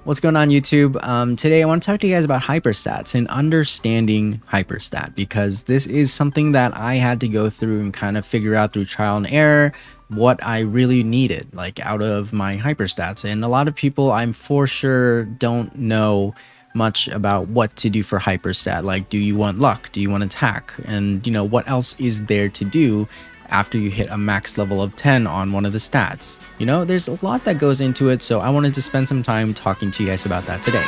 What's going on, YouTube? Today I want to talk to you guys about hyperstats and understanding hyperstat, because this is something that I had to go through and kind of figure out through trial and error what I really needed, like out of my hyperstats. And a lot of people, I'm for sure, don't know much about what to do for hyperstat. Like, do you want luck? Do you want attack? And what else is there to do after you hit a max level of 10 on one of the stats? There's a lot that goes into it, so I wanted to spend some time talking to you guys about that today.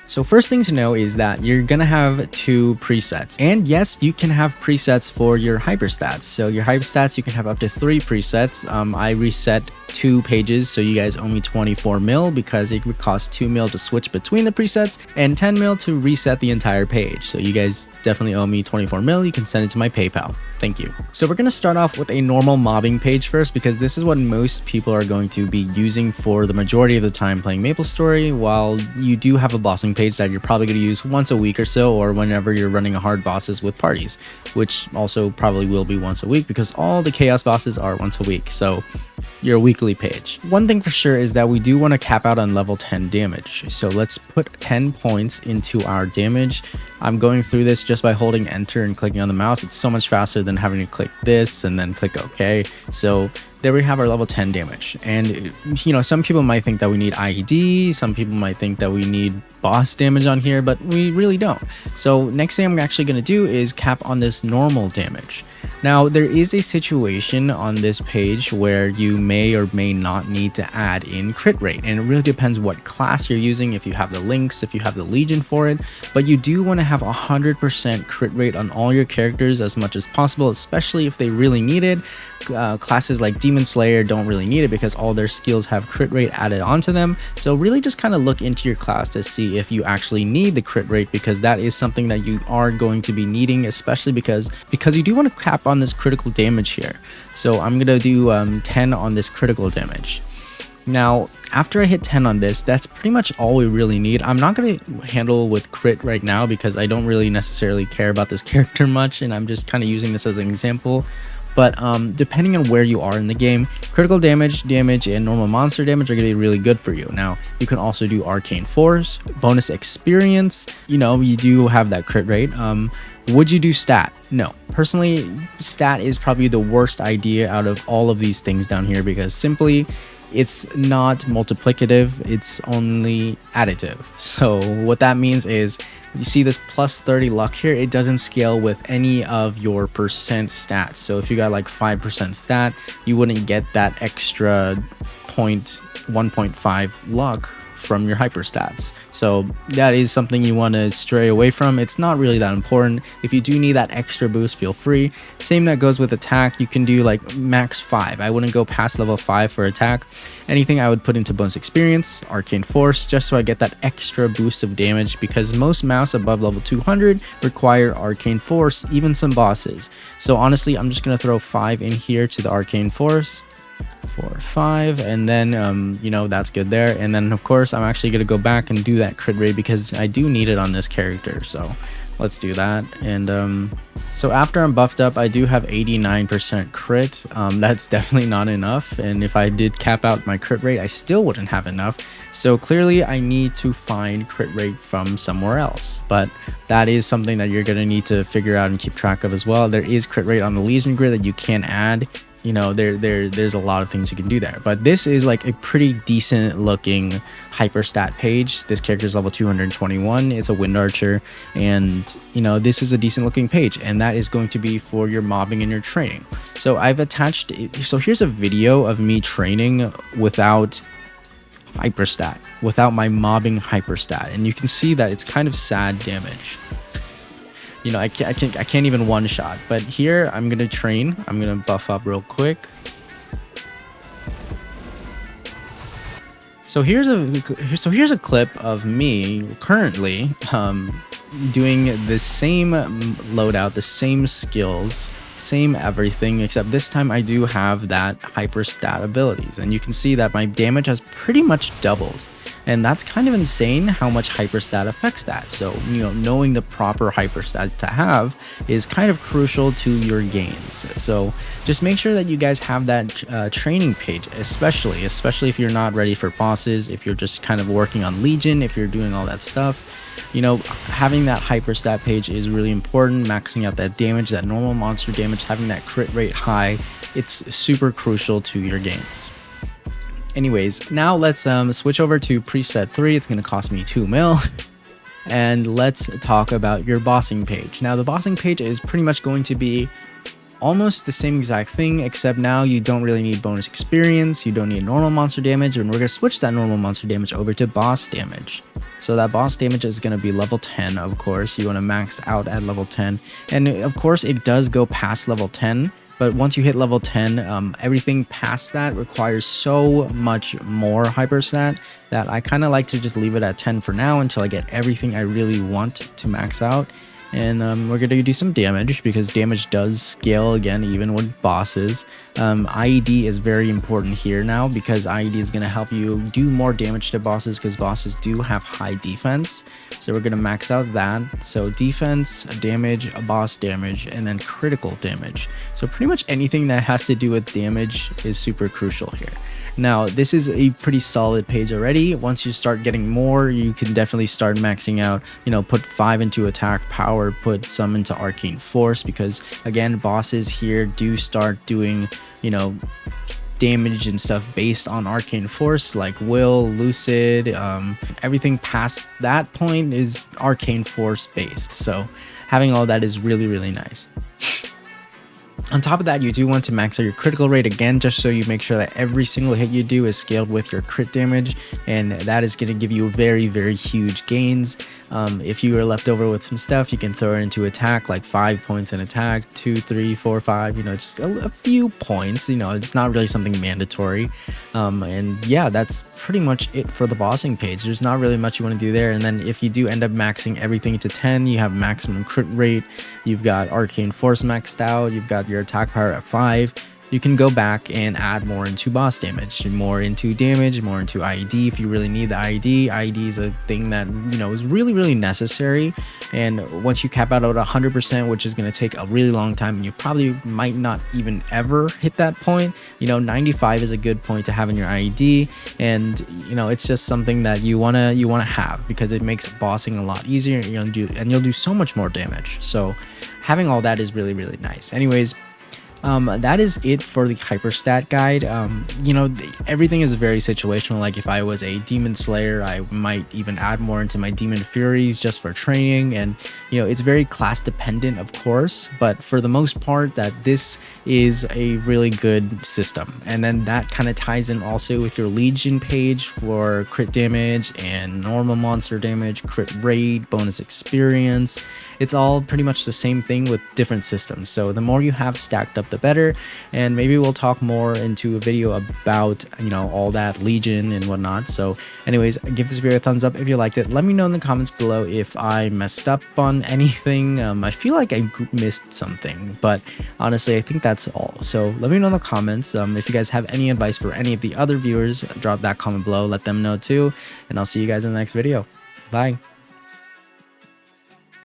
So first thing to know is that you're gonna have two presets, and yes, you can have presets for your hyperstats. So your hyperstats, you can have up to 3 presets. I reset 2 pages, so you guys owe me 24 mil because it would cost 2 mil to switch between the presets and 10 mil to reset the entire page. So you guys definitely owe me 24 mil. You can send it to my PayPal. Thank you. So we're going to start off with a normal mobbing page first, because this is what most people are going to be using for the majority of the time playing MapleStory, while you do have a bossing page that you're probably going to use once a week or so, or whenever you're running a hard bosses with parties, which also probably will be once a week because all the chaos bosses are once a week. So your weekly page. One thing for sure is that we do want to cap out on level 10 damage. So let's put 10 points into our damage. I'm going through this just by holding enter and clicking on the mouse. It's so much faster than having to click this and then click OK. So there we have our level 10 damage. And some people might think that we need IED, some people might think that we need boss damage on here, but we really don't. So next thing I'm actually going to do is cap on this normal damage. Now, there is a situation on this page where you may or may not need to add in crit rate, and it really depends what class you're using, if you have the links, if you have the legion for it, but you do want to have 100% crit rate on all your characters as much as possible, especially if they really need it. Classes like Demon Slayer don't really need it because all their skills have crit rate added onto them. So really just kind of look into your class to see if you actually need the crit rate, because that is something that you are going to be needing, especially because you do want to cap on this critical damage here. So I'm gonna do 10 on this critical damage. Now, after I hit 10 on this, that's pretty much all we really need. I'm not going to handle with crit right now because I don't really necessarily care about this character much, and I'm just kind of using this as an example. But depending on where you are in the game, critical damage, and normal monster damage are going to be really good for you. Now, you can also do arcane force, bonus experience. You do have that crit rate. Would you do stat? No. Personally, stat is probably the worst idea out of all of these things down here, because simply it's not multiplicative, it's only additive. So what that means is, you see this plus 30 luck here, it doesn't scale with any of your percent stats. So if you got like 5% stat, you wouldn't get that extra 1.5 luck from your hyperstats. So that is something you want to stray away from. It's not really that important. If you do need that extra boost, feel free. Same that goes with attack. You can do like max 5. I wouldn't go past level 5 for attack. Anything I would put into bonus experience, arcane force, just so I get that extra boost of damage, because most mouse above level 200 require arcane force, even some bosses. So honestly, I'm just going to throw 5 in here to the arcane force. 4, 5, and then that's good there. And then of course I'm actually going to go back and do that crit rate because I do need it on this character. So let's do that. And so after I'm buffed up, I do have 89% crit. That's definitely not enough, and if I did cap out my crit rate, I still wouldn't have enough. So clearly I need to find crit rate from somewhere else, but that is something that you're going to need to figure out and keep track of as well. There is crit rate on the legion grid that you can add. There's a lot of things you can do there, but this is like a pretty decent looking hyperstat page. This character is level 221. It's a wind archer, and this is a decent looking page, and that is going to be for your mobbing and your training. So I've attached, so here's a video of me training without hyperstat, without my mobbing hyperstat, and you can see that it's kind of sad damage. I can't even one shot, but here I'm gonna train. I'm gonna buff up real quick. So here's a clip of me currently doing the same loadout, the same skills, same everything, except this time I do have that hyperstat abilities, and you can see that my damage has pretty much doubled. and that's kind of insane how much hyperstat affects that. So, you know, knowing the proper hyperstats to have is kind of crucial to your gains. So just make sure that you guys have that training page, especially if you're not ready for bosses, if you're just kind of working on Legion, if you're doing all that stuff. You know, having that hyperstat page is really important. Maxing out that damage, that normal monster damage, having that crit rate high, it's super crucial to your gains. Anyways, now let's switch over to preset 3. It's going to cost me 2 mil. And let's talk about your bossing page. Now the bossing page is pretty much going to be almost the same exact thing, except now you don't really need bonus experience, you don't need normal monster damage, and we're going to switch that normal monster damage over to boss damage. So that boss damage is going to be level 10, of course. You want to max out at level 10, and of course it does go past level 10, but once you hit level 10, everything past that requires so much more hyperstat that I kind of like to just leave it at 10 for now until I get everything I really want to max out. And we're going to do some damage because damage does scale again even with bosses. IED is very important here now because IED is going to help you do more damage to bosses because bosses do have high defense. So we're going to max out that. So defense, damage, boss damage, and then critical damage. So pretty much anything that has to do with damage is super crucial here. Now, this is a pretty solid page already. Once you start getting more, you can definitely start maxing out, you know, put 5 into attack power, put some into arcane force, because again, bosses here do start doing, you know, damage and stuff based on arcane force, like will, lucid, everything past that point is arcane force based. So having all that is really, really nice. On top of that, you do want to max out your critical rate again, just so you make sure that every single hit you do is scaled with your crit damage, and that is going to give you very, very huge gains. If you are left over with some stuff, you can throw it into attack, like 5 points in attack, 2, 3, 4, 5, you know, just a few points. You know, it's not really something mandatory. And yeah, that's pretty much it for the bossing page. There's not really much you want to do there. And then if you do end up maxing everything to 10, you have maximum crit rate, you've got arcane force maxed out, you've got your attack power at 5. You can go back and add more into boss damage, more into damage, more into IED if you really need the IED. IED is a thing that, you know, is really, really necessary. And once you cap out at 100%, which is going to take a really long time, and you probably might not even ever hit that point, you know, 95 is a good point to have in your IED. And, you know, it's just something that you wanna have because it makes bossing a lot easier, and you'll do so much more damage. So having all that is really, really nice. Anyways, that is it for the hyperstat guide. You know, everything is very situational. Like if I was a demon slayer, I might even add more into my demon furies just for training, and you know, it's very class dependent, of course, but for the most part, that this is a really good system. And then that kind of ties in also with your Legion page for crit damage and normal monster damage, crit rate, bonus experience. It's all pretty much the same thing with different systems. So the more you have stacked up, the better. And maybe we'll talk more into a video about, you know, all that Legion and whatnot. So anyways, give this video a thumbs up if you liked it. Let me know in the comments below if I messed up on anything. I feel like I missed something, but honestly, I think that's all. So let me know in the comments. If you guys have any advice for any of the other viewers, drop that comment below, let them know too. And I'll see you guys in the next video. Bye.